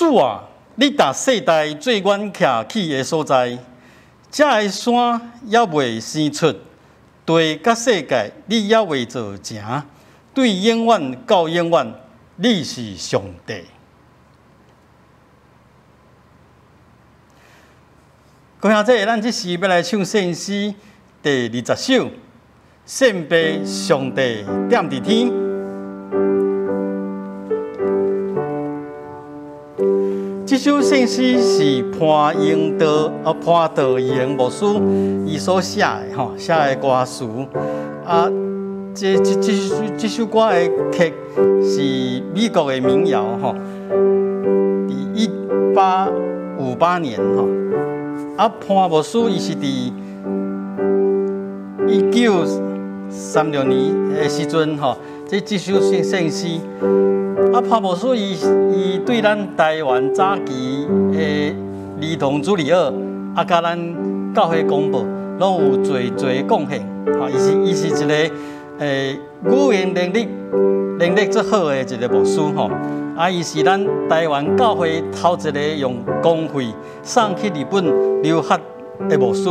主啊，你踏世代最远徛起的所在，这个山也未生出，地甲世界你也未造成，对永远到永远，你是上帝。各位兄弟，咱这时要来唱圣诗第20首，献俾上帝点伫天。这首圣诗是潘道延牧师伊所写的吼，写的歌词啊。这首歌的曲是美国的民谣吼，伫1858年吼。啊，潘牧师伊是伫1936年的时阵吼，这首圣诗。啊，潘牧师伊对咱台湾早期的儿童主理学，啊，甲咱教会广播，拢有侪贡献。吼，伊是一个语言能力最好的一个牧师吼。啊，伊是咱台湾教会头一个用公费送去日本留学的牧师，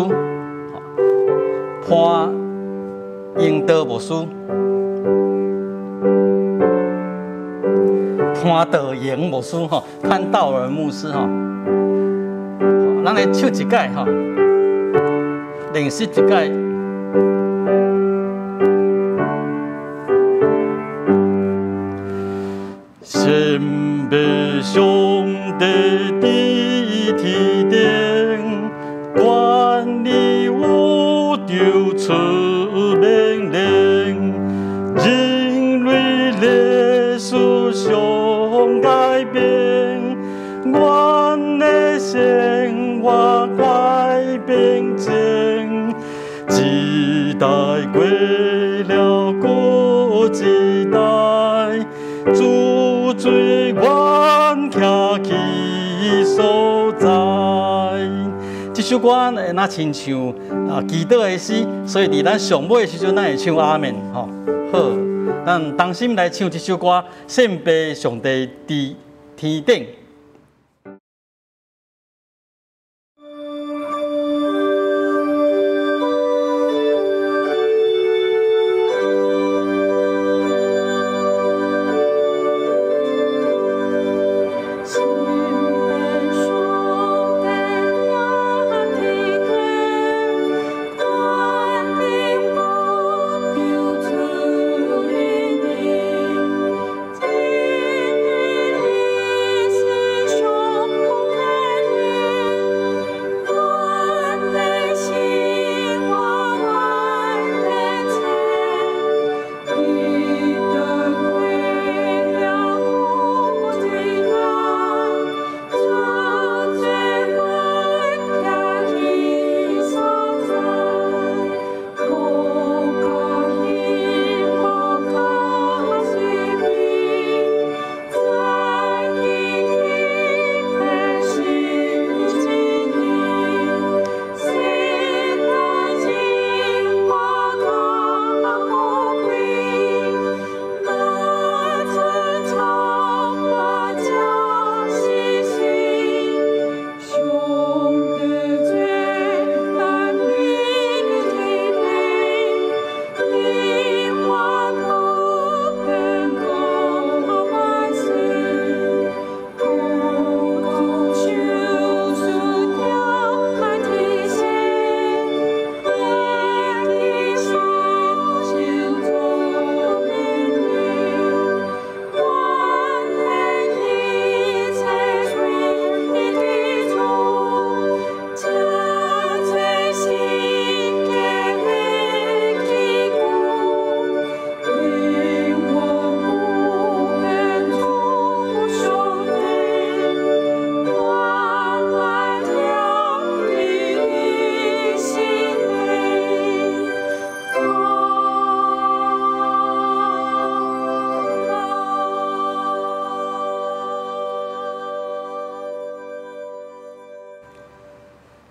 潘英道牧师，潘道延牧师吼，潘道尔牧师吼，咱来唱一解吼，练习一解。献俾上帝的天顶，管理宇宙出命令，人类历史上改变，阮的生活改变前，一代过了过一代。最远徛起所在，这首歌咱亲像祈祷的诗，所以伫咱上尾的时阵，咱会唱阿门吼。好，咱同心来唱这首歌，献俾上帝伫天顶。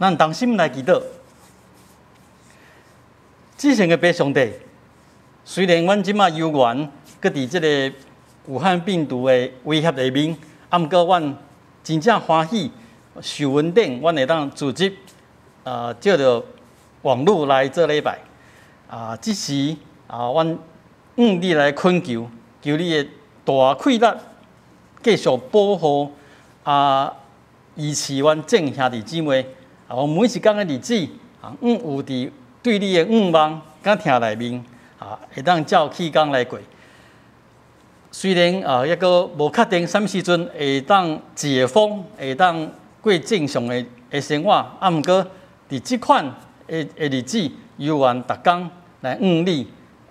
咱同心来祈祷，至圣的爸上帝，虽然阮即马犹原搁伫即个武汉病毒的威胁下面，毋过阮真正欢喜，受稳定，阮会当组织借着网络来做礼拜。即时阮你来恳求，求你的大气力，继续保护支持阮众兄弟姊妹。我每一天的日子，有伫对你的望甲听内面，会当照气工来过。虽然抑个无确定什么时阵会当解封，会当过正常的生活，毋过伫即款的日子，犹原逐工来你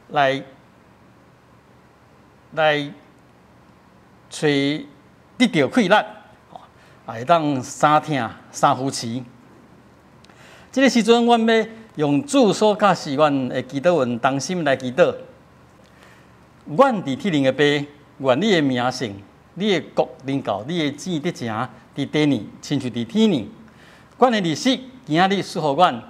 来找得到气力，会当三听三扶持。这个时阵，阮要用主所教示阮的祈祷文同心来祈祷。阮伫天灵的爸，愿你的名圣，你的国临到，你的旨得成，伫地呢，亲像伫天呢。阮的日子，今仔日赐予阮，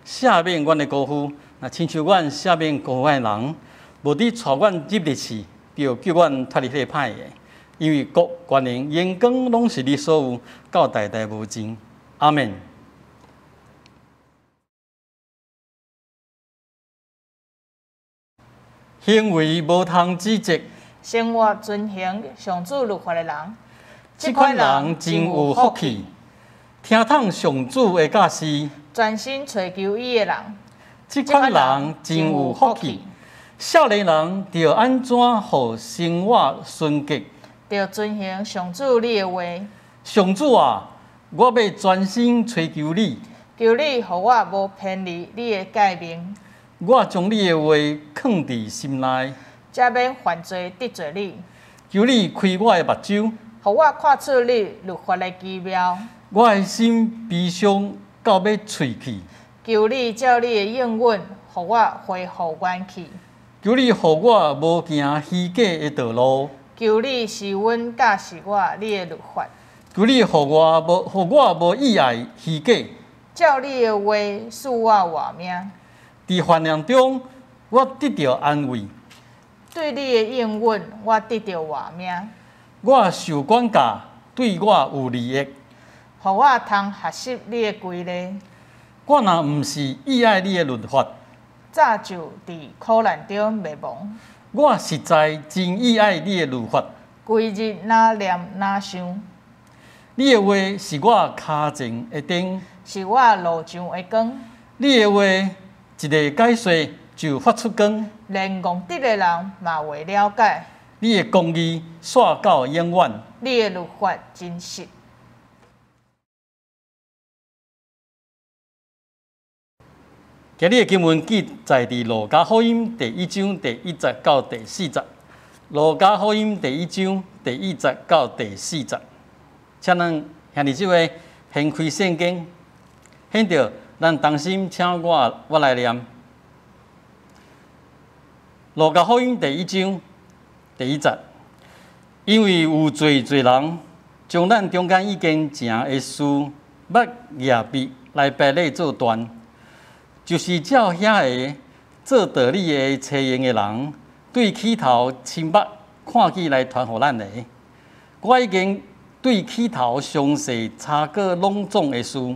赦免阮的辜负，那亲像阮赦免辜负的人，无伫带阮入地去，就叫阮脱离迄个歹的。因为国、权能、荣光，拢是你所有，到代代无尽。阿门。行为无通指责，生活遵行上主律法的人，这款人真有福气。听从上主的教示，专心追求伊的人，这款人真有福气。少年人要安怎互生活顺格？要遵行上主你的话。上主啊，我要专心追求你，求你，互我无偏离你的诫命。我将你的话藏伫心内，才免犯罪得罪你。求你开我的目睭，互我看出你律法的奇妙。我的心悲伤到要碎去。求你照你的应允，互我恢复元气。求你，互我无行虚假的道路。求你是阮教示我你的律法。求你，互我无意爱虚假。照你的话赐我活命。伫患难中，我得到安慰；对你的应允，我得到活命。我受管教，对我有利益，互我通学习你的规律。我若毋是意爱你的律法，早就伫苦难中灭亡。我实在真意爱你的律法，规日哪念哪想。你的话是我脚前的灯，是我路上的光。你的话一个解说就发出光，连戆直的人嘛会了解。你的公义煞到永远，你的律法真实。今日的经文记载伫《路加福音》第1章第1节到第4节，《路加福音》第1章第1节到第4节。请咱兄弟姊妹掀开圣经，显着咱同心，请我来念《路加福音》第1章第1节，因为有侪人将咱中间已经成的事，捌业笔来白类做断。就是照遐个做道理的车用的人，对起头亲捌看起来传互咱的。我已经对起头详细查过拢总的事，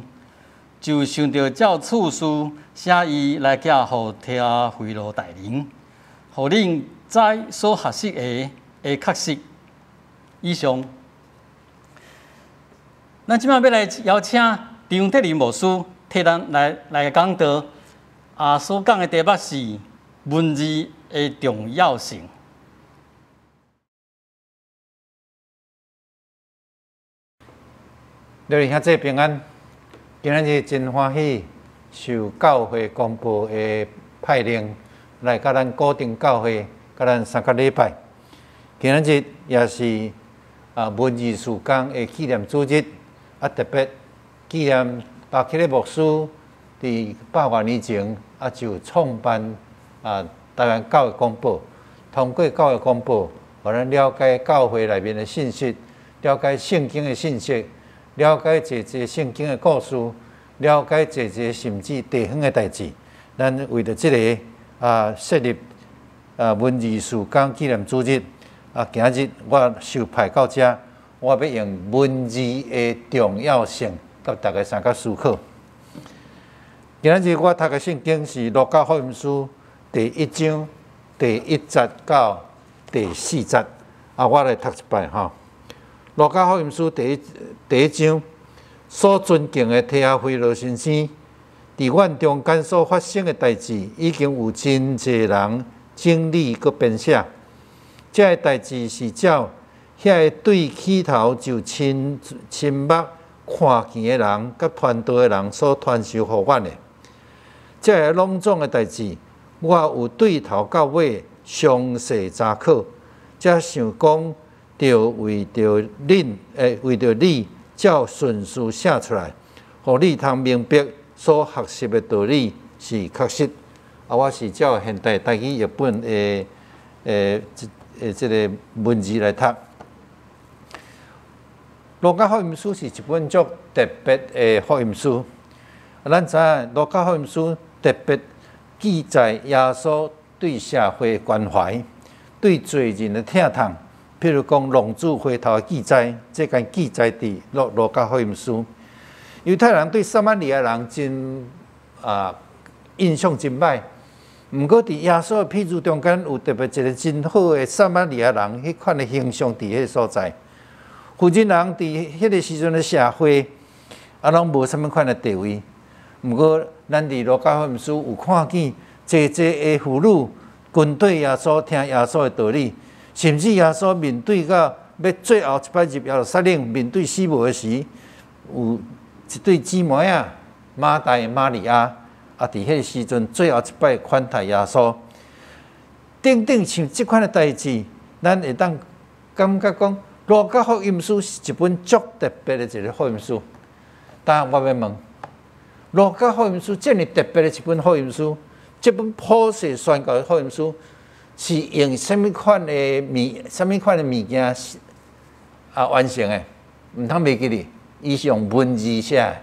就想着照次事写伊来寄互提阿腓罗大人，互恁知所学习的会确实。以上，咱即摆要来邀请张德林牧师替咱来讲道。所讲的题目是文字的重要性。各位兄弟平安，今日真欢喜，受教会公布的派令来甲咱固定教会，甲咱3个礼拜。今日也是文艺事工的纪念主日，特别纪念巴克利牧师伫100多年前。就创办台湾教育公报，通过教育公报，互咱了解教会内面的信息，了解圣经的信息，了解一圣经的故事，了解一甚至地方的代志。咱为着这个设立文艺事工纪念主日，今日我受派到这，我要用文字的重要性，甲大家参加思考。今日我读的圣经是《路加福音书》第1章第1节到第4节。我来读一摆哈。路加福音书第一章，所尊敬的提阿非罗先生，伫阮中间所发生的代志，已经有真侪人整理佮编写。这个代志是照遐个对起头就亲目看见的人，佮传道的人所传授互阮的。这个隆重的代志，我有对头到尾详细查考，才想讲，着为着你，照顺序写出来，互你通明白所学习的道理是确实。我是照现代台语译本的这个文字来读。路加福音书是一本足特别的福音书。咱知影路加福音书特别记载耶稣对社会关怀，对罪人的疼痛。譬如讲浪子回头的记载，这间记载伫路加福音书。犹太人对撒玛利亚人真印象真歹，毋过伫耶稣的譬喻中间有特别一个真好的撒玛利亚人迄款的形象伫迄个所在。负责人伫迄个时阵的社会拢无啥物款的地位。毋过，咱伫路加福音书有看见，济的妇女跟对耶稣听耶稣的道理，甚至耶稣面对到要最后一摆入耶路撒冷，面对死亡的时，有一对姊妹马大、玛利亚，伫迄个时阵最后一摆款待耶稣。等等像即款的代志，咱会当感觉讲，路加福音书是一本足特别的一个福音书。但我要问，路加福音书这么特别的一本福音书，这本普世宣告的福音书，是用什么款的物件完成的？毋通袂记哩，伊是用文字写的。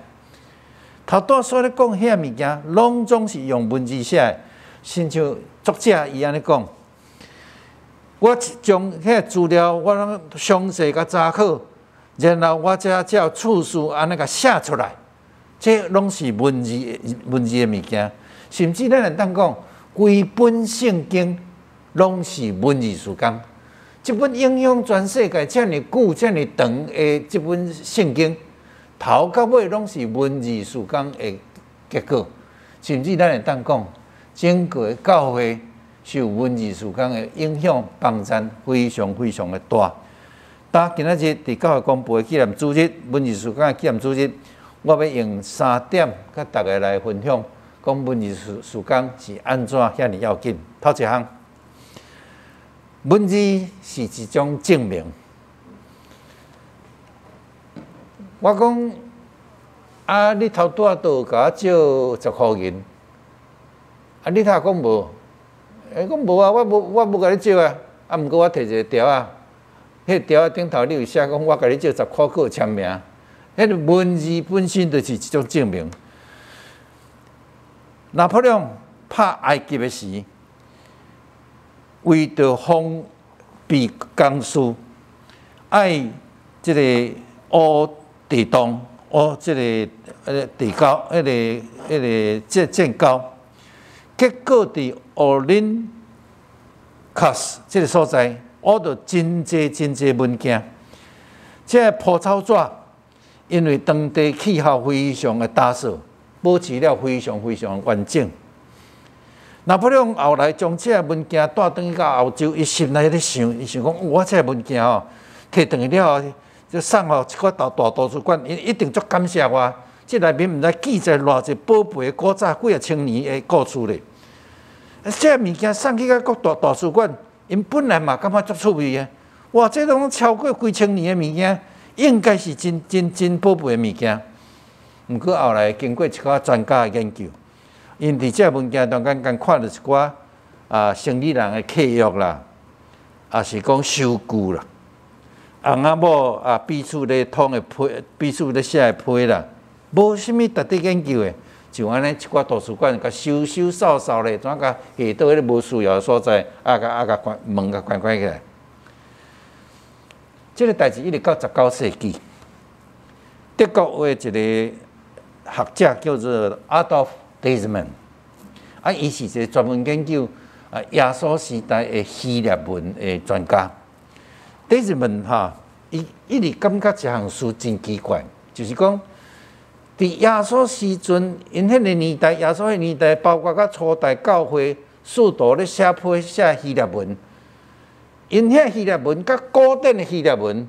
头拄所咧讲遐物件，拢总是用文字写的。亲像作者伊安尼讲，我将遐资料我拢详细甲查考，然后我才有次数安尼甲写出来。这拢是文字的物件，甚至咱会当讲，规本圣经拢是文字书讲。这本影响全世界遮尔久、遮尔长的这本圣经，头到尾拢是文字书讲的结果。甚至咱会当讲，整个教会受文字书讲的影响帮衬非常非常的大。今仔日伫教会公布的纪念主日，文字书讲的纪念主日。我要用3点甲大家来分享，讲文字书讲是安怎遐尼要紧。头一项，文字是一种证明。我讲你头拄倒甲我借10块银，你头讲无？讲无啊，我无甲你借啊。毋过我摕一个条啊，迄条顶头你有写讲，我甲你借10块块签名。迄个文字本身就是一种证明。拿破仑拍埃及的时，为着封闭工事，爱即个乌地洞，即个地沟，即建沟，结果伫奥林卡斯即个所在，挖到真济文件，即个破草纸。因为当地气候非常的打扫，保持了非常非常完整。拿破仑后来将这个文件带转去到欧洲，伊心内咧想，伊想讲，我这个文件摕转去了，就送互一个大图书馆，因一定足感谢我。这内面毋知记载偌济宝贝古早几啊千年的故事咧。这个物件送去到各大图书馆，因本来嘛感觉足趣味的。哇，这拢超过几千年的物件。应该是真宝贝的物件，毋过后来经过一寡专家的研究，因伫这物件中间，看到一寡生理人的契约啦，也是讲收据啦，翁仔某彼此咧通的批，彼此咧写的批啦，无啥物特地研究的，就安尼一寡图书馆甲收扫咧，怎甲下倒迄个无需要的所在，甲门甲关起来。这个代志一直到19世纪，德国的一个学者叫做 Adolf Dassmann， 伊是一个专门研究耶稣时代的希腊文的专家。Dassmann 伊一直感觉一项事真奇怪，就是讲，伫耶稣时阵，因迄个年代，耶稣迄年代，包括甲初代教会，试图咧写希腊文。因遐希腊文甲古典的希腊文，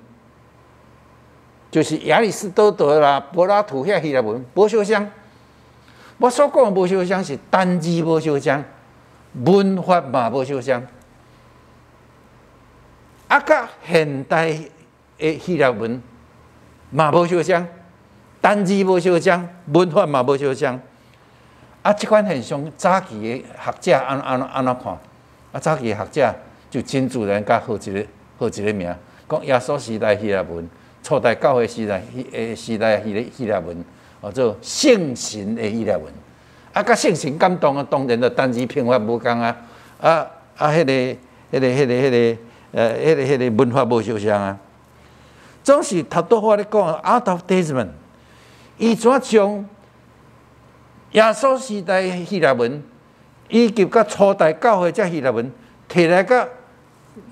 就是亚里士多德啦、柏拉图遐希腊文无相像。我所讲的无相像是单字无相像，文法嘛无相像。甲现代的希腊文嘛无相像，单字无相像，文法嘛无相像。即款现象，早期的学者安怎看？早期的学者。就真自然甲好一个名，讲耶稣时代希腊文，初代教会时代希腊文，做圣神的希腊文。甲圣神感动啊，当然就单字拼法无共啊，迄个文化无相像啊。总是头拄我咧讲 Adolf Dassmann， 伊怎将耶稣时代希腊文，以及甲初代教会这希腊文，摕来甲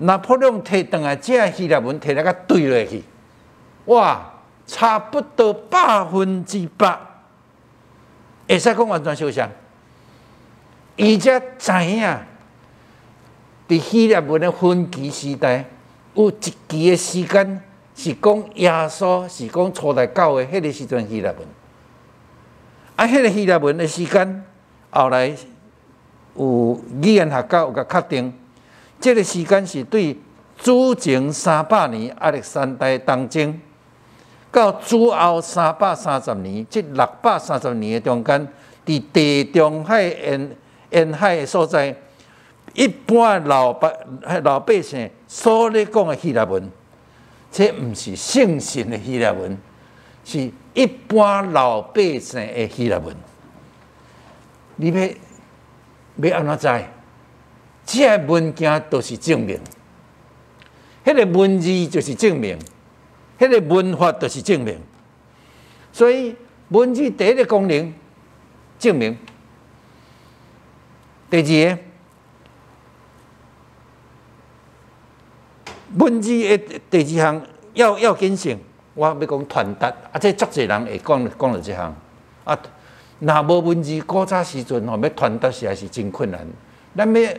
拿破仑摕倒来这希腊文摕来甲对落去，哇，差不多100%，会使讲完全相像。而且知影，伫希腊文的分期时代，有一期的时间是讲耶稣，是讲初代教会，迄个时阵希腊文。迄个希腊文的时间，后来有语言学家有甲确定。这个时间是对主前300年亚历山大东征，到主后330年，这630年的中间，伫地中海沿海的所在，一般老百姓所咧讲的希腊文，这毋是圣神的希腊文，是一般老百姓的希腊文。你要安怎知？这个文件都是证明，迄个文字就是证明，迄个文法就是证明。所以文字第一个功能证明，第二个文字的第二项要紧性，我要讲传达，这足侪人会讲到这项。若无文字，古早时阵要传达实在是真困难。咱要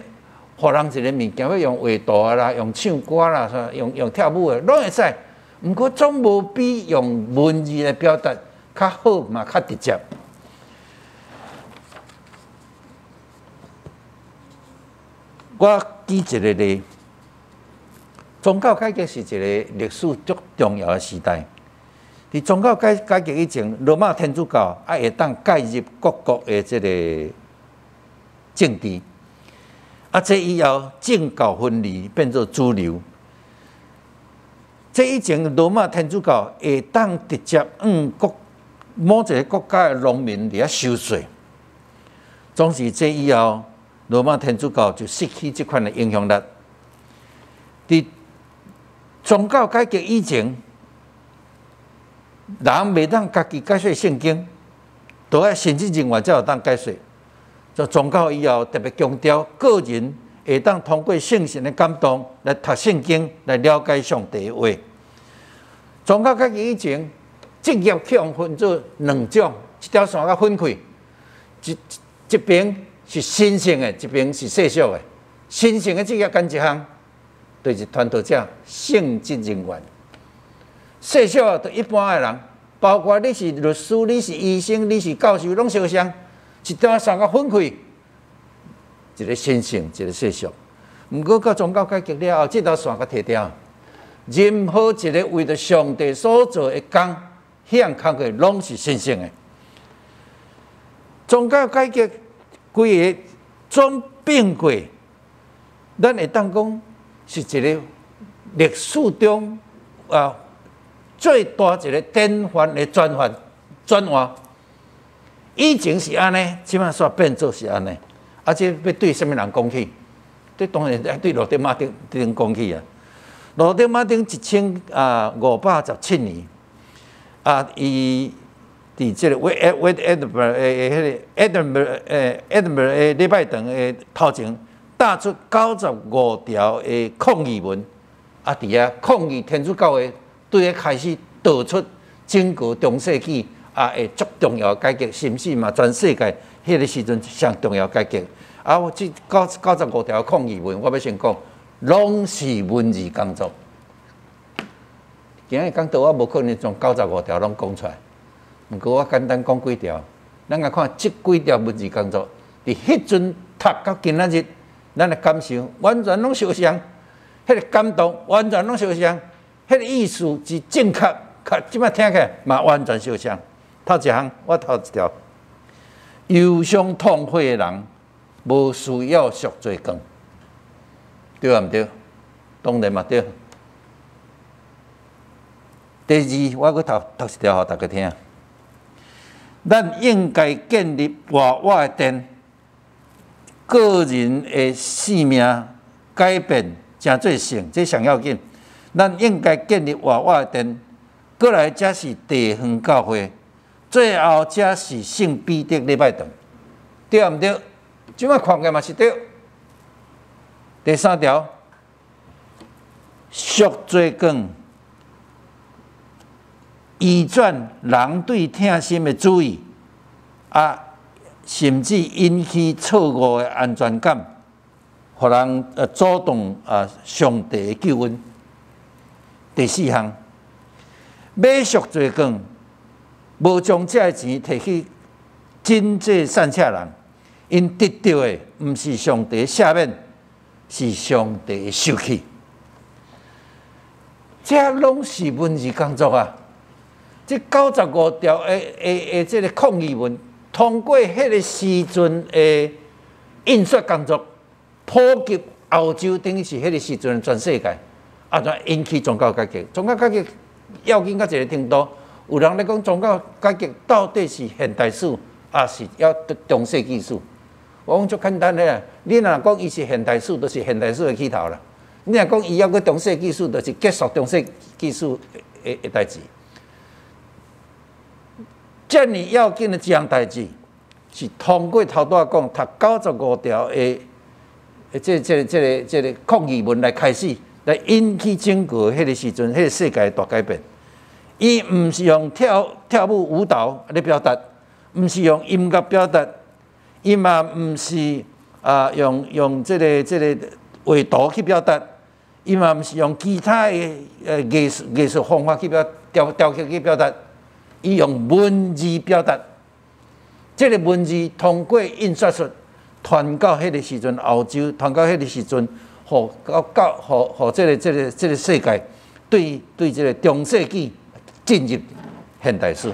互人一个物件，要用画图啦，用唱歌啦，用跳舞的，拢会使。毋过总无比用文字来表达较好嘛，较直接。我举一个例，宗教改革是一个历史足重要的时代。伫宗教改革以前，罗马天主教会当介入各国的这个政治。这以后政教分离变做主流。这以前罗马天主教会当直接某一个国家的农民伫遐收税，总是这以后罗马天主教就失去这款的影响力。伫宗教改革以前，人袂当家己解说圣经，都要神职人员才有当解说。做宗教以后，特别强调个人会当通过圣神的感动来读圣经，来了解上帝的话。宗教改革以前，职业去用分做两种，一条线甲分开，一边是神圣的，一边是世俗的。神圣的职业干一项，就是传道者、圣职人员。世俗的一般的人，包括你是律师、你是医生、你是教授，拢相像。一条线甲分开，一个神圣，一个世俗。毋过到宗教改革了后，这条线甲摕掉。任何一个为着上帝所做的工，迄项工课拢是神圣的。宗教改革规个总变过，咱会当讲是一个历史中最大一个典范的转换。以前是安尼，即摆煞变做是安尼，这要对什么人讲起？这当然要对路德马丁讲起啊。罗德马丁1517年伊伫即个Edinburgh 诶礼拜堂诶头前打出95条诶抗议文，伫遐抗议天主教会对开始导出整个中世纪会足重要改革，甚至嘛全世界迄个时阵上重要改革。我即95条抗议文，我要先讲，拢是文字工作。今日讲到我无可能将95条拢讲出来，毋过我简单讲几条。咱来看即几条文字工作，伫迄阵读到今仔日，咱的感受完全拢相像，迄个感动完全拢相像，迄个意思是正确，即摆听起来嘛完全相像。头一项，我头一条，忧伤痛悔的人，无需要赎罪券，对啊毋对？当然嘛对。第二，我佫读一条，互大家听。咱应该建立活我的殿，个人的性命改变真做成，这上要紧。咱应该建立活我的殿，过来才是地方教会，最后才是圣彼得礼拜堂，对毋对？即摆看起来嘛是对。第三条，赎罪券。移转人对听心的注意，甚至引起错误的安全感，互人主动上帝的救恩。第四项，买赎罪券，无将这钱摕去真济善车人，因得到的毋是上帝的赦免，是上帝的受气。这拢是文字工作啊！这95条这个抗议文，通过迄个时阵的印刷工作，普及欧洲，等于是迄个时阵全世界，才引起宗教改革。宗教改革要紧到一个程度，有人咧讲宗教改革到底是现代史，是要中世纪史？我讲足简单的啦，你若讲伊是现代史，就是现代史的起头啦；你若讲伊要去中世纪史，就是结束中世纪史的代志。遮尔要紧的一项代志，是通过头拄仔讲读95条的这个抗议文来开始，来引起整个迄个时阵、迄个世界大改变。伊毋是用跳舞舞蹈来表达，毋是用音乐表达，伊嘛毋是用这个画图去表达，伊嘛毋是用其他的艺术方法去雕刻去表达。伊用文字表达，这个文字通过印刷术传到迄个时阵欧洲，传到迄个时阵，互这个世界对这个中世纪进入现代史。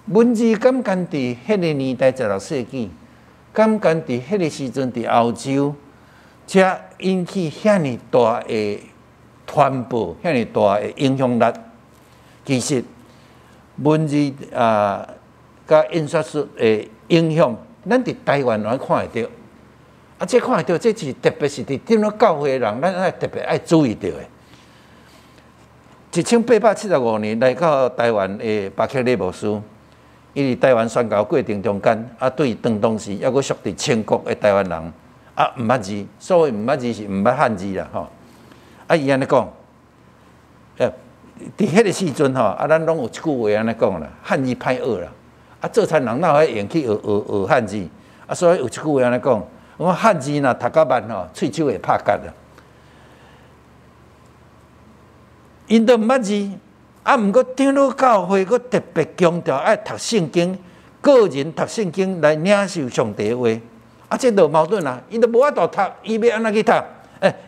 文字敢敢伫迄个年代16世纪，敢敢伫迄个时阵伫欧洲，才引起遐尼大的传播，遐尼大的影响力。其实文字甲印刷术的影响，咱伫台湾咱看会到，这看会到，这是特别是伫进入教会的人，咱爱特别爱注意到的。1875年来到台湾的巴克利牧师，伊伫台湾宣教过程中间，对当时抑佫属伫清国的台湾人，毋捌字，所谓毋捌字是毋捌汉字啦，吼。伊安尼讲，伫迄个时阵吼，咱拢有一句话安尼讲啦，汉字歹学啦，做餐人哪会用去学汉字？所以有一句话安尼讲，我汉字若读甲慢吼，喙手会拍结啦。因都毋捌字，毋过长老教会佫特别强调爱读圣经，个人读圣经来领受上帝的话，这就矛盾啦。伊都无法度读，伊要安怎去读？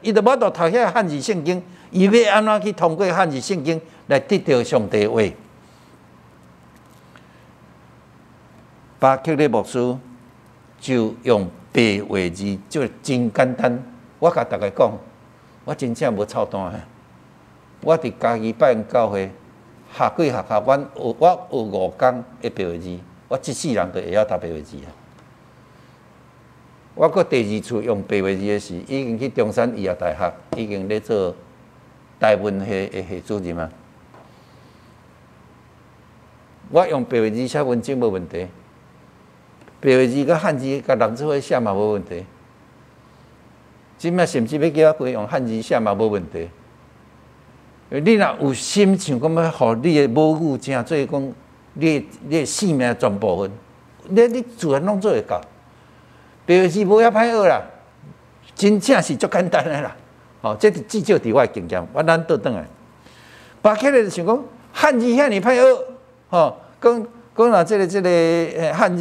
伊都无法度读遐汉字圣经。伊要安怎去通过汉字圣经来得到上帝的话？巴克利牧师就用白话字，就真简单。我甲大家讲，我真正无操蛋。我伫家己拜教会学几学，我学5工的白话字，我一世人都会晓读白话字啊。我搁第二次用白话字的时，已经去中山医药大学，已经咧做台文系的系主任啊。我用白话字写文章无问题，白话字甲汉字甲人做伙写嘛无问题。即摆甚至要叫我规用汉字写嘛无问题。你若有心想讲要互你的母语正做讲，你的性命全部分，你自然拢做会到。白话字无遐歹学啦，真正是足简单的啦。哦，这至少伫我的经验，我咱倒转来。巴起来就想讲汉字遐尼歹学，吼，讲若这个汉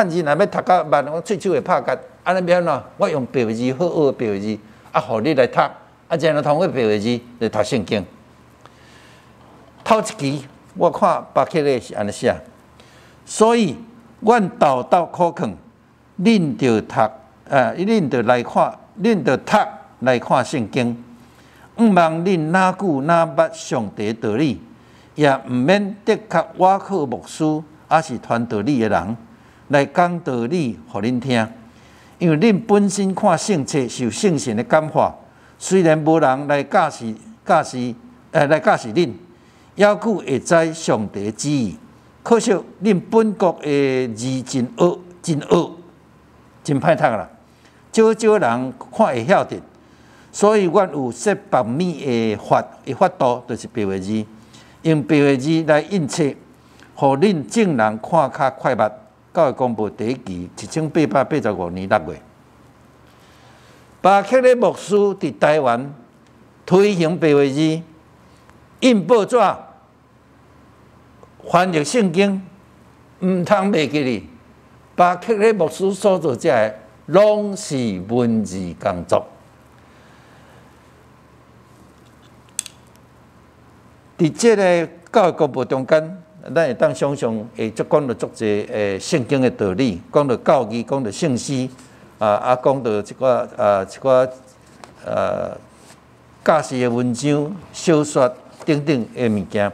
字若要读甲慢，我喙手会拍结，安尼要安怎？我用白话字好学白话字，啊，互你来读，啊，才能通过白话字来读圣经。头一期我看巴克勒是安尼写，所以阮豆豆苦劝，恁着读，恁着来看，恁着读来看圣经。毋望恁哪久哪捌上帝道理，也毋免的确瓦靠牧师，也是传道理的人来讲道理，互恁听。因为恁本身看圣册受圣神的感化，虽然无人来教示恁。要久会知上帝旨意，可惜恁本国的字真恶，真歹读啦。少人看会晓得，所以阮有说白米的法度，就是白话字，用白话字来印册，互恁正人看较快捌。教育公布第一期1885年6月，巴克勒牧师伫台湾推行白话字，印报纸。翻译圣经，毋通袂记哩。巴克勒牧师所做遮个，拢是文字工作。伫即个教育公布中间，咱会当想象，会讲到足侪圣经的道理，讲到教义，讲到圣诗，讲到一寡教士的文章、小说等等的物件。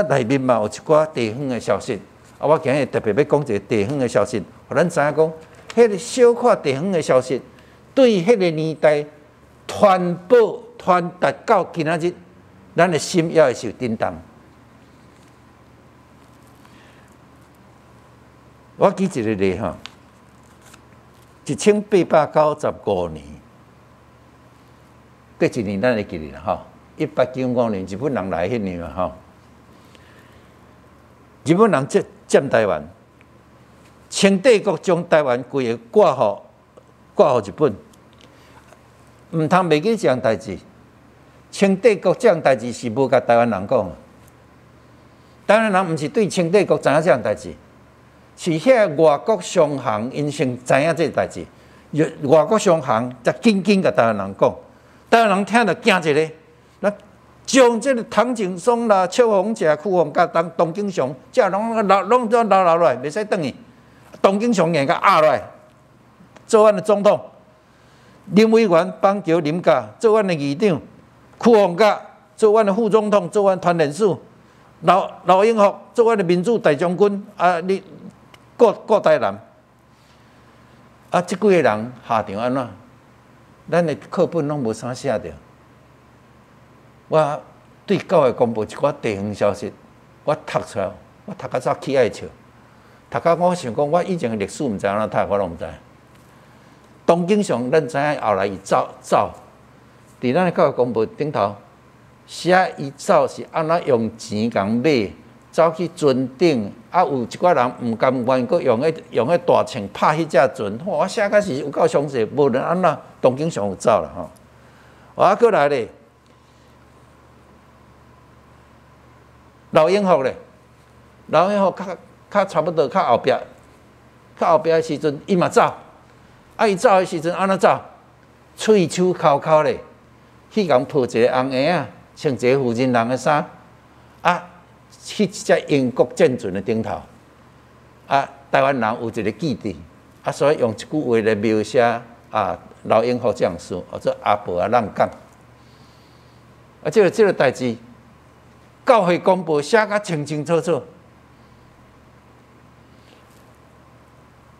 内面嘛有一寡地方的消息，我今日特别要讲一个地方的消息，互咱知影讲，迄个小可地方的消息，对迄个年代传达到今仔日，咱的心也会受震动。我举一个例哈，1895年，过一年咱会记哩啦吼，1895年日本人来迄年嘛吼。日本人占台湾，清帝国将台湾规个挂互日本，毋通袂记这样代志。清帝国这样代志是无甲台湾人讲，台湾人毋是对清帝国知影这样代志，是遐外国商行因先知影这代志，外国商行才紧甲台湾人讲，台湾人听着惊一个，那。将这个唐景崧啦、邱逢甲、屈逢甲、董景祥，这拢留落来，袂使转去。董景祥硬甲压落来，做阮的总统；林委员帮桥林甲做阮的议长；屈逢甲做阮的副总统，做阮团练署；老英福做阮的民主大将军。你顾台南，即几个人下场安怎？咱的课本拢无啥写着。我对教育公布一寡地方消息，我读出来，我读到早起爱笑，读到我想讲，我以前的历史毋知安怎读，我拢毋知。董景祥，咱知影后来伊走，伫咱的教育公布顶头写伊走是安怎用钱共买，走去船顶，有一寡人毋甘愿，佮用迄大秤拍迄只船，我写甲是有够详细，无论安怎，董景祥有走啦吼。我过来咧。老英福咧，老英福较差不多较后壁的时阵，伊嘛走，伊走的时阵安怎走？喙手口咧，去共抱一个红鞋啊，穿一个妇人人的衫，去一只英国舰船的顶头，台湾人有一个基地，所以用一句话来描写老英福将士，或者阿婆浪讲，这个代志。教会公布写甲清清楚楚。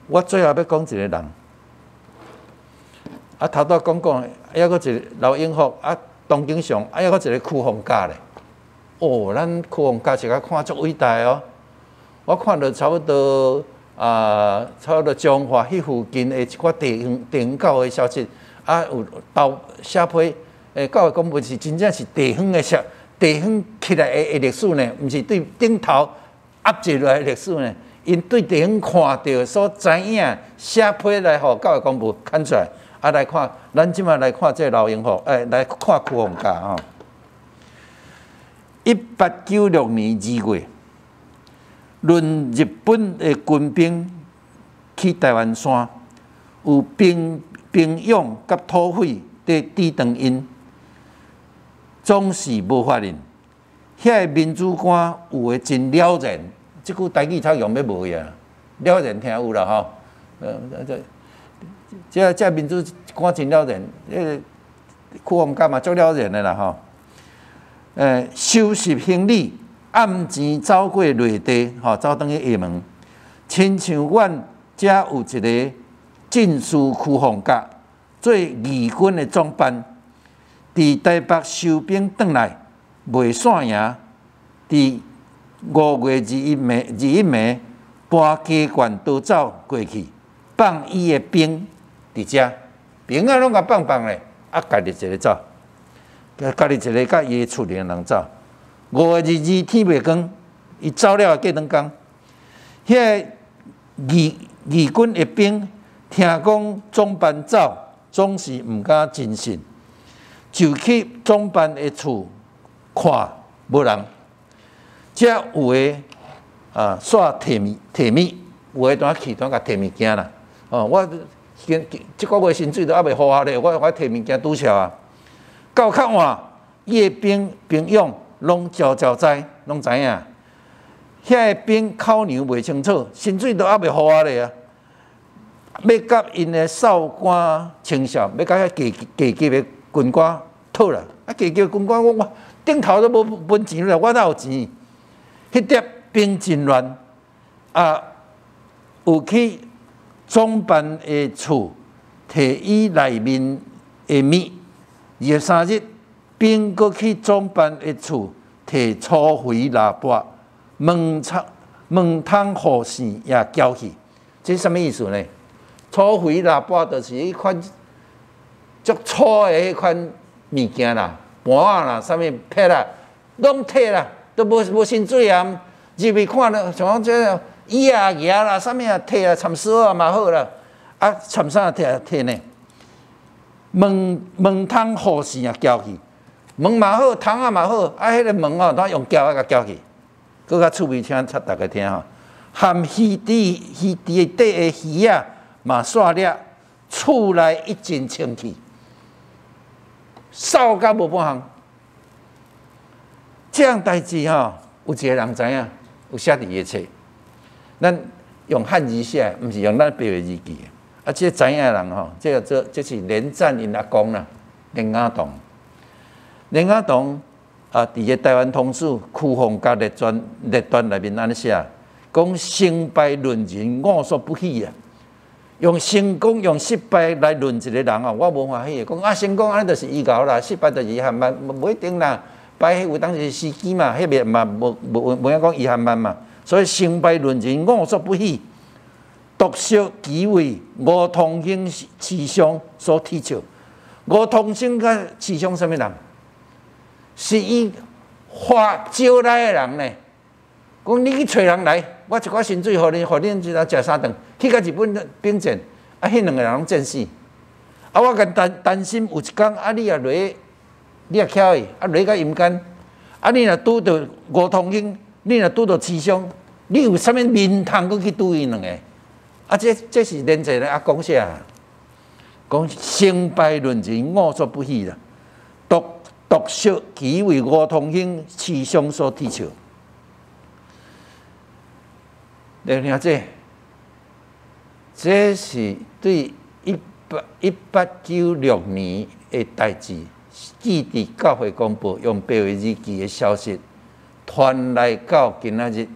我最后要讲一个人，啊，头拄讲，还佫一个老永福啊，东景上，还佫一个曲风家咧。哦，咱曲风家是甲看足伟大哦。我看到差不多差不多彰化迄附近的一寡地方教的消息，啊有到写批，教育公布是真正是地方的地方起来的历史呢，毋是对顶头压制落来的历史呢。因对地方看到所知影，写批来互教育公布看出来，啊来看，咱即马来看这老永福，来看曲风家吼。1896年2月。论日本的军兵去台湾山，有兵勇甲土匪伫抵挡因，总是无法忍。遐个民主官有诶真了然，即句台语才用要无呀，了然听有啦吼。这民主官真了然，曲风家嘛足了然的啦吼。收拾行李。暗前走过内地，走转去厦门，亲像阮遮有一个进士区风格，做义军的装扮，伫台北收兵转来，袂散赢，伫5月21暝，搬家眷逃走过去，放伊的兵伫遮，兵啊拢甲放咧，啊家己一个走，家己一个甲伊的厝里人走。5月22天袂光，伊走了过两工，遐义军的兵听讲总班走，总是毋敢真信，就去总班的厝看无人。遮有诶煞摕米，有诶当去当甲摕物件啦。我即个月薪水都还袂好咧，我摕物件拄巧啊。到较晚，伊诶兵勇。拢招知，拢知影。遐个兵口娘袂清楚，薪水都还袂好咧啊！要甲因的少官清少，要甲遐低级的军官讨啦。啊，低级军官我顶头都无分钱啦，我哪有钱？迄叠兵真乱啊！有去总办的厝，摕伊内面的米，23日。兵搁去总办的厝，摕粗肥腊八，门窗护线也交去。这是什么意思呢？粗肥腊八就是迄款足粗的迄款物件啦，盘啊啦，啥物撇啦，拢摕啦，都无薪水啊！入去看了，像讲这椅啊、牙啦，啥物啊摕啊，参丝啊嘛好啦，啊参啥摕呢？门窗护线也交去。门嘛好，窗啊嘛好，啊，迄个门哦，咱用胶啊甲胶去，搁较趣味，听插大家听吼。含鱼底的鱼啊，嘛刷了，厝内一阵清气，扫甲无半项。这样代志吼，有一个人知影，有写伫个册。咱用汉字写，毋是用咱白话字记。啊，这知影的人吼，这是连战因阿公啦，连亚栋。连亚栋伫个台湾通史区风甲列传内面安尼写，讲成败论人无所不喜啊。用成功用失败来论一个人啊，我无欢喜。讲啊，成功安尼就是依教啦，失败就是遗憾慢，无一定啦。败有当时时机嘛，迄边嘛无影讲遗憾慢嘛。所以成败论人无所不喜，独惜其为吴同兴雌雄所踢笑。吴同兴甲雌雄什么人？是伊发招来的人呢？讲你去找人来，我一寡薪水互恁一人食3顿，去甲日本兵战，啊，迄2个人拢战死。啊，我甲担心有一天，啊，你也落，你也巧伊，啊，落甲阴间，啊，你若拄到吴同兴，你若拄到雌雄，你有啥物面通搁去拄伊2个？啊，这是连者阿公写，讲成败论人无所不喜啦，独惜其为吴同兴雌雄所踢笑。你听这是对1896年的代志，记伫教会公布用白话日记的消息传来到今仔日，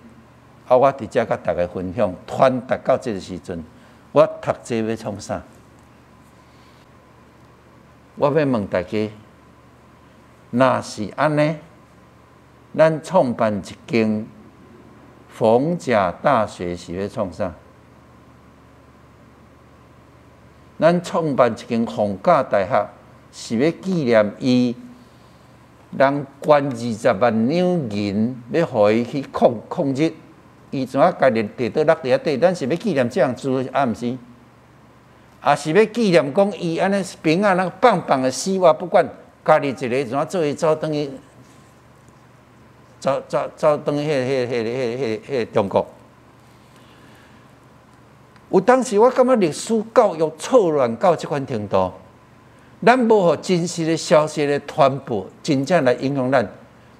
啊，我伫遮甲大家分享，传达到这个时阵，我读这要创啥？我要问大家，若是安尼，咱创办一间逢甲大学是要创啥？咱创办一间逢甲大学是要纪念伊，人捐20万两银，要互伊去抗日。伊怎啊家己地倒落地底？咱是要纪念这样子，啊，毋是？也是要纪念讲伊安尼平安那棒棒的死活不管，家己一个怎啊做伊走等于走等于中国。有当时我感觉历史教育错乱到这款程度，咱无互真实的消息的传播，真正来影响咱，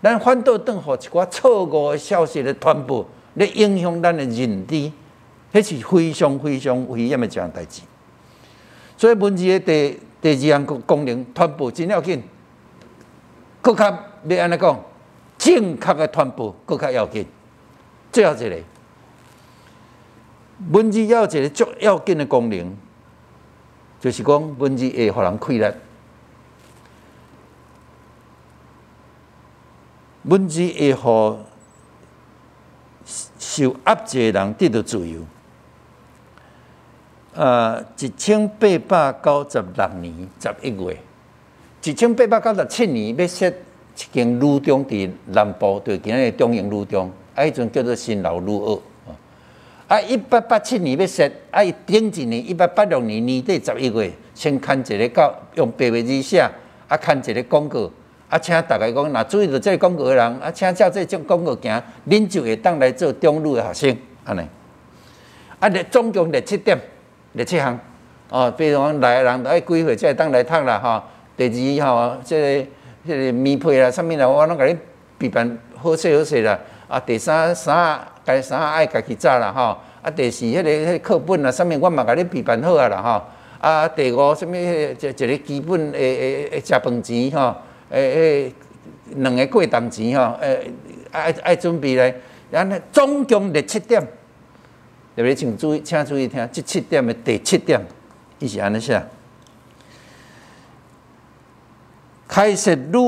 咱反倒当互一寡错误的消息的传播，来影响咱的认知，迄是非常非常危险的一件代志。所以文字的第二项功能传播真要紧，更较要安尼讲，正确的传播更较要紧。最后一个，文字要有一个足要紧的功能，就是讲文字会互人快乐，文字会互受压制的人得到自由。1896年11月，1897年要设一间女中伫南部，就是今日中营女中，迄阵叫做新楼女学。1887年要设，伊顶一年1886年年底11月，先刊一个到用白话字写，刊一个广告，请大家讲，若注意到这个广告的人，请照这种广告行，恁就会当来做中女的学生，安尼。总共7点。7项哦，比如讲来的人爱几岁才会当来读啦吼。第二吼，这个棉被啦、啥物啦，我拢甲你备办好势啦。第三该衫爱家己扎啦吼。第四迄个课本啦、啥物我嘛甲你备办好啊啦吼。第五啥物一个基本食饭钱吼，2个过冬钱吼，爱准备来，然后总共7点。特别请注意听，这7点的第7点，伊是安尼写：开设女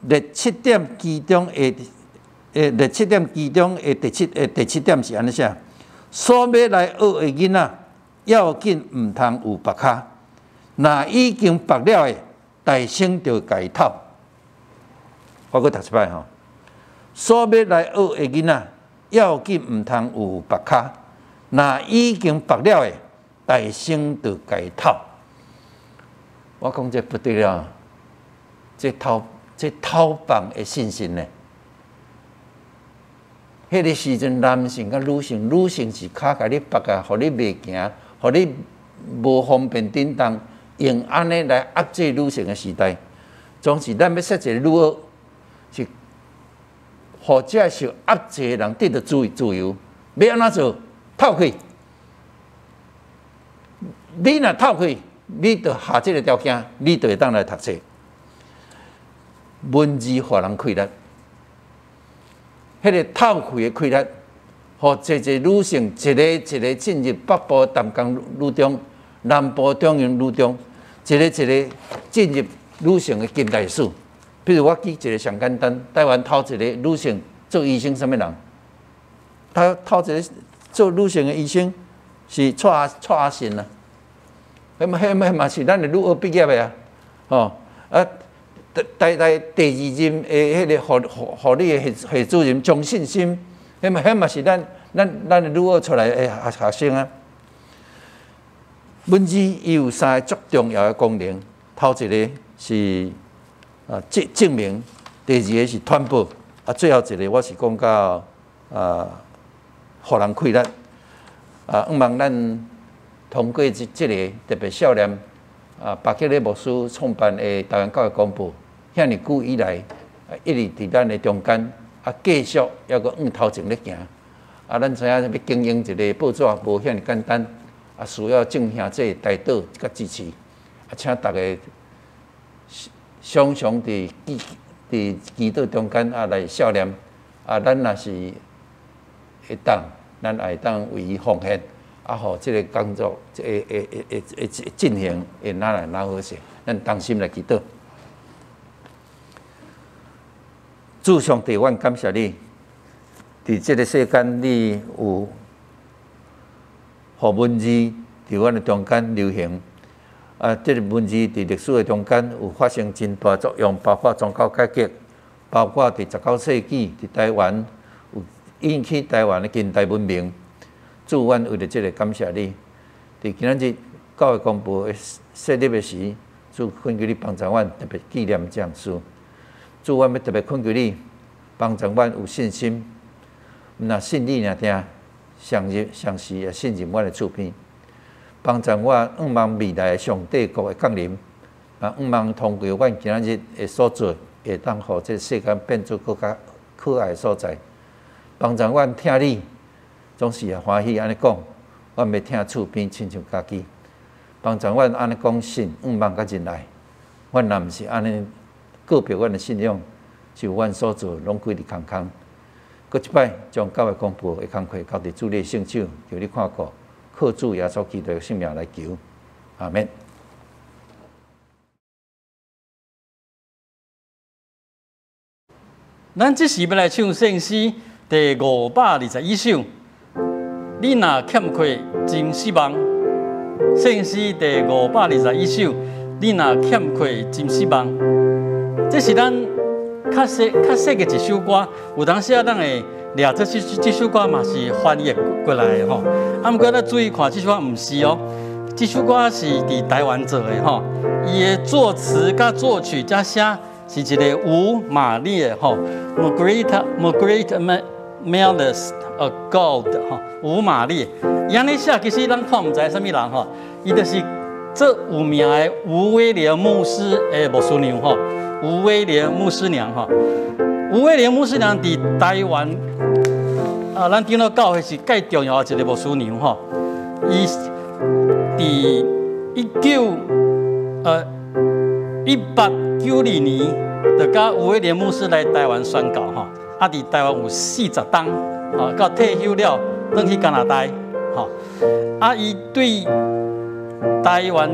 学7点其中的7点其中的第7点是安尼写：所要来学的囡仔，要紧毋通有白卡，若已经白了的，大声就家透。我搁读一摆吼：所要来学的囡仔，要紧毋通有白卡。若已经白了的，大声就该透。我讲这不对了，这偷棒的信心呢？迄个时阵，男性甲女性是脚甲你拔啊，互你袂行，互你无方便叮当，用安尼来压制女性的时代。总是咱要设一个女学，是互这受压制的人得到自由，要安怎做？透开，你若透开，你就下这个条件，你就会当来读册。文字互人快乐，迄个透开的快乐，互一女性一个进入北部淡江女中、南部中营女中，一个进入女性的近代史。比如我举一个上简单，台湾头一个女性做医生，什么人？他头一个。做女性的医生是蔡阿信啊，迄嘛是咱的女学毕业的啊，哦第二任的迄个护理的系主任张信心，迄嘛是咱的女学出来的学生啊。文字伊有3个足重要的功能，头一个是证明，第二个是传播，最后一个我是讲到互人快乐希望咱通过这个特别少年巴克勒牧师创办的台湾教育广播，遐尼久以来，一直伫咱的中间继续还阁往头前咧行。咱知影要经营一个报纸无遐尼简单，需要正兄这带导甲支持。请大家常常伫祈祷中间来少年咱若是会当，咱也会当为伊奉献，互这个工作会进行会哪来哪好势。咱同心来祈祷。主上帝，阮感谢你，伫即个世间，你有互文字伫阮的中间流行。即个文字伫历史的中间有发生真大作用，包括宗教改革，包括伫19世纪伫台湾有引起台湾的近代文明。主，阮为了即个感谢你，伫今仔日教会公布的设立的时，主恳求你帮助阮特别纪念这样事。主，阮要特别恳求你帮助阮有信心，若信你尔定，相时也信任阮的厝边，帮助我仰望未来的上帝国的降临，仰望通过阮今仔日的所做，会当互这世间变做更加可爱的所在。帮助阮听你，总是也欢喜安尼讲，阮要听厝边亲像家己。帮助阮安尼讲信，仰望甲忍耐。阮若毋是安尼告别阮的信仰，就阮所做拢归伫空空。搁一摆将教会公布的工课交伫主你的圣手，求你看顾，靠主耶稣基督的性命来求，阿免。咱即时要来唱圣诗第521首。你若欠缺真失望，圣诗第521首。你若欠缺真失望，这是咱较细嘅一首歌。有当时啊，咱会掠这首歌嘛是翻译过来的吼。啊，毋过咱注意看，这首歌毋是哦。这首歌是伫台湾做的吼。伊的作词甲作曲加写是一个吴玛丽吼 ，Margaret Melis Gold 吼，吴玛丽。伊安尼写其实咱看毋知啥物人吼，伊就是这有名的吴威廉牧师的牧师娘吼，吴威廉牧师娘吼，吴威廉牧师娘伫台湾咱顶头教会是介重要的一个牧师娘吼，伊伫1892年就甲吴威廉牧师来台湾宣教吼，啊伫台湾有40冬，吼到退休了，转去加拿大，吼，啊伊对台湾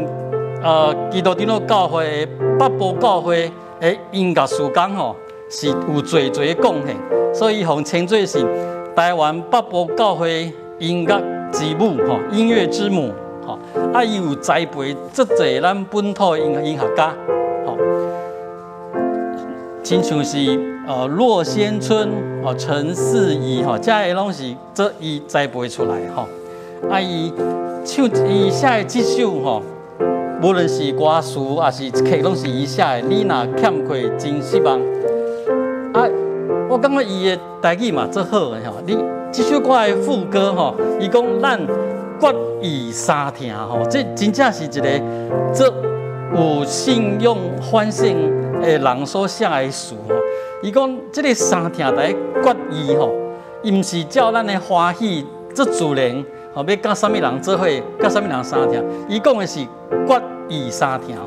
基督长老教会北部教会的音乐事工吼是有侪的贡献，所以互称作是台湾北部教会音乐之母吼，音乐之母吼。啊，伊有栽培足侪咱本土的音乐家吼，亲像是骆先春吼、陈四仪吼，这些拢是这伊栽培出来吼。啊，伊写的这首吼。无论是歌词还是曲，拢是伊写的。你若欠缺真失望，啊，我感觉伊的台语嘛做好的吼。你这首歌的副歌吼，伊讲咱决意三听吼，这真正是一个做有信用反省的人所写的词吼。伊讲这个三听在决意吼，伊毋是照咱的欢喜做自然。吼，要甲啥物人做伙，甲啥物人三听，伊讲的是决意三听吼。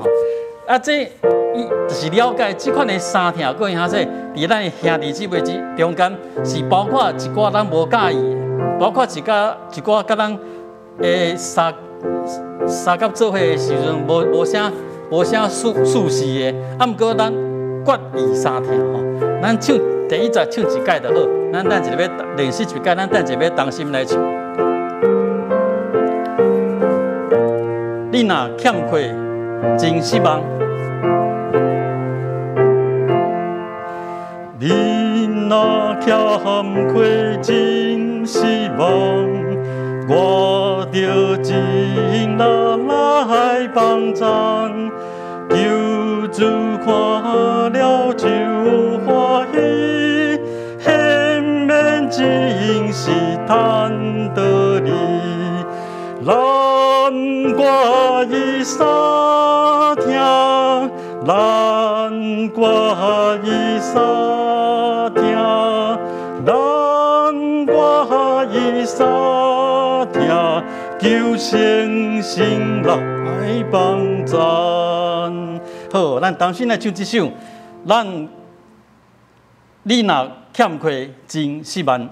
啊，这伊就是了解即款的三听，个影说，伫咱的兄弟姊妹之中间，是包括一寡咱无介意的，包括一寡甲咱诶三甲做伙的时阵，无啥舒适的。啊，毋过咱决意三听吼，咱唱第一节唱一届就好，咱等一下要练习一届，咱等一下要同心来唱。你若欠缺真失望，你若欠缺真失望，我着真力来帮赞，求主看了就欢喜，显免真是贪得你。咱我已三听，咱我已三听，咱我已三听，求圣神来帮赞。好，咱同心来唱这首，你若欠缺真失望。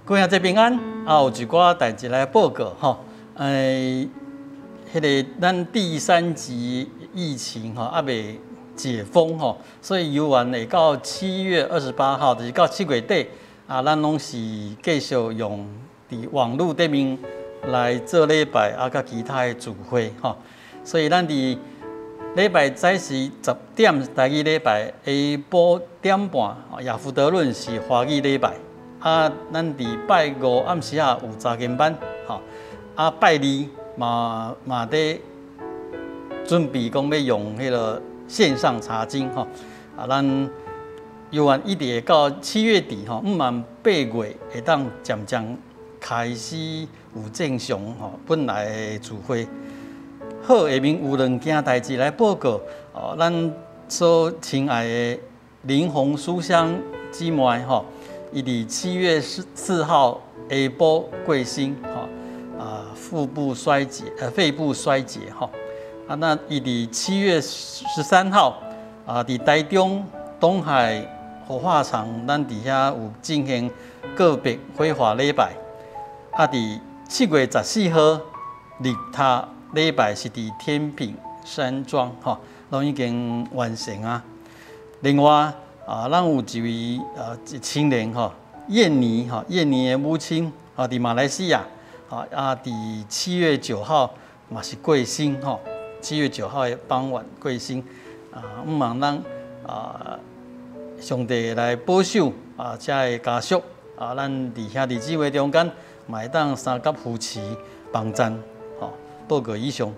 各位这平安，有一寡代志来报告吼。迄个咱第3级疫情吼，还未解封吼，所以游玩会到7月28号，就是到7月底咱拢是继续用伫网络顶面来做礼拜甲其他的聚会吼。所以咱伫礼拜早时10点台语礼拜，下晡点半亚福德论是华语礼拜。咱伫拜5暗时有查经班，拜2嘛伫准备讲要用迄个线上查经咱游玩一直会到7月底5万8月会当渐渐开始有正常本来的聚会。好，下面有2件代志来报告咱所亲爱的林红书香姊妹伊伫7月4号下晡过身肺部衰竭那伊伫7月13号伫台中东海火化场，咱伫遐有进行个别火化礼拜。伫7月14号日塔礼拜是伫天平山庄拢已经完成啊。另外咱有一位青年燕妮的母亲伫马来西亚伫7月9号嘛是过身7月9号的傍晚过身毋望咱上帝来保守遮的家属咱伫兄弟姊妹中间嘛会当三甲扶持帮赞报告以上。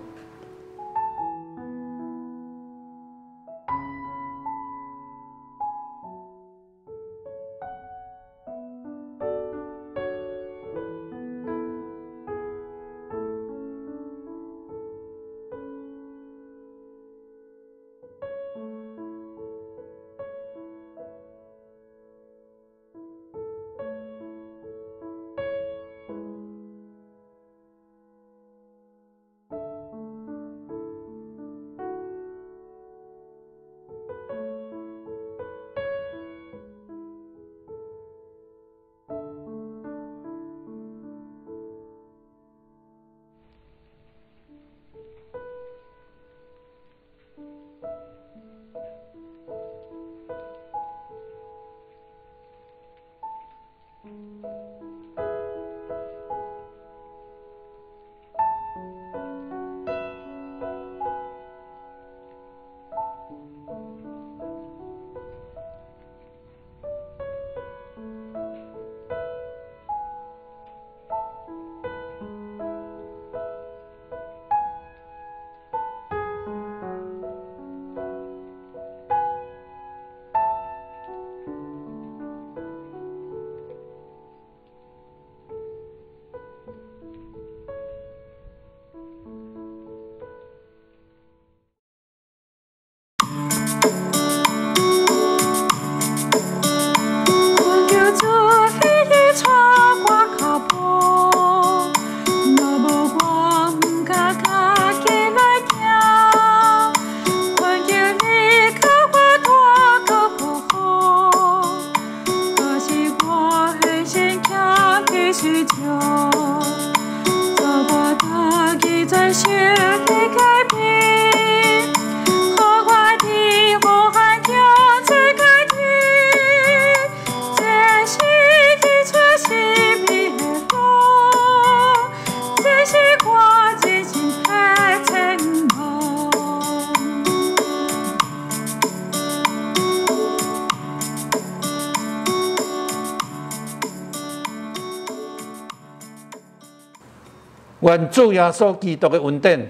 愿主耶稣基督的恩典、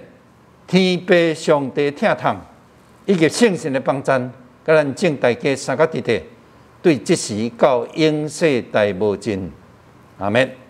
天父上帝疼痛，以及圣神的帮赞，甲咱众大家三甲伫地，对即时到永世代无尽。阿们。